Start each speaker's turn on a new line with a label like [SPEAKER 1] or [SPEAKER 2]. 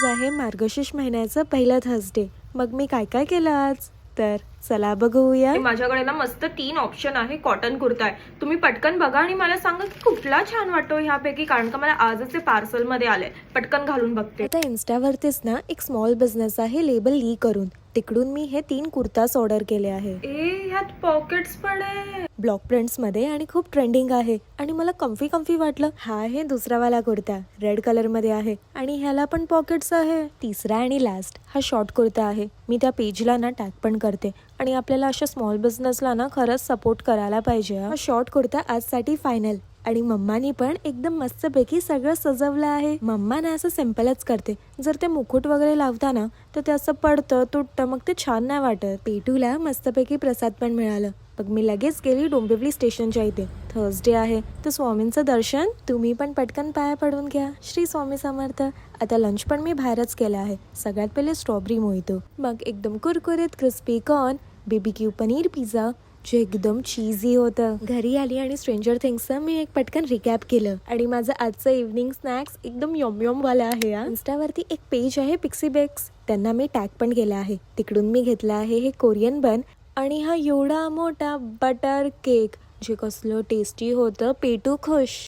[SPEAKER 1] आज आहे मार्गशीर्ष महिन्याचं पहिलं थर्सडे. मग मी काय काय केलं आज, तर चला बघूया.
[SPEAKER 2] माझ्याकडे ना मस्त 3 ऑप्शन आहे. कॉटन कुर्ता आहे, तुम्ही पटकन बघा आणि मला सांगा की कुठला छान वाटतो ह्यापैकी, कारण का मला आजच ते पार्सल मध्ये आले. पटकन घालून बघते.
[SPEAKER 1] आता इन्स्टावरतीच ना एक स्मॉल बिझनेस आहे लेबल ली करून, तिकडून मी हे 3 कुर्तास ऑर्डर केले आहे.
[SPEAKER 2] ह्यात पॉकेट्स पण आहे.
[SPEAKER 1] ब्लॉक प्रिंट्स मध्ये आणि खूप ट्रेंडिंग आहे आणि मला कम्फी वाटलं. हा आहे दुसरा वाला कुर्ता, रेड कलर मध्ये आहे आणि ह्याला पण पॉकेट्स आहे. तिसरा आणि लास्ट हा शॉर्ट कुर्ता आहे. मी त्या पेजला ना टॅग पण करते आणि आपल्याला अशा स्मॉल बिझनेसला ना खरंच सपोर्ट करायला पाहिजे. हा शॉर्ट कुर्ता आजसाठी फायनल. आणि मम्मानी पण एकदम मस्तपैकी सगळं सजवलं आहे. मम्मा ना असं सिम्पलच करते. जर ते मुकुट वगैरे लावताना तर ते असं पडतं तुटतं, मग ते छान नाही वाटत. पेटूला मस्तपैकी प्रसाद पण मिळालं. मग मी लगेच गेली डोंबिवली स्टेशनच्या इथे. थर्सडे आहे तर स्वामींचं दर्शन तुम्ही पण पटकन पाया पडून घ्या. श्री स्वामी समर्थ. आता लंच पण मी बाहेरच केलं आहे. सगळ्यात पहिले स्ट्रॉबेरी मोहितो, मग एकदम कुरकुरीत crispy corn, BBQ paneer pizza जे एकदम चीजी होतं. घरी आली आणि स्ट्रेंजर थिंग्सचं मी एक पटकन रिकॅप केलं आणि माझं आजचं इव्हनिंग स्नॅक्स एकदम यम वाला आहे. इन्स्टावरती एक पेज आहे पिक्सी बेक्स, त्यांना मी टॅग पण केलं आहे. तिकडून मी घेतला आहे हे कोरियन बन आणि हा एवढा मोठा बटर केक, जे कसलं टेस्टी होतं. पेटू खुश.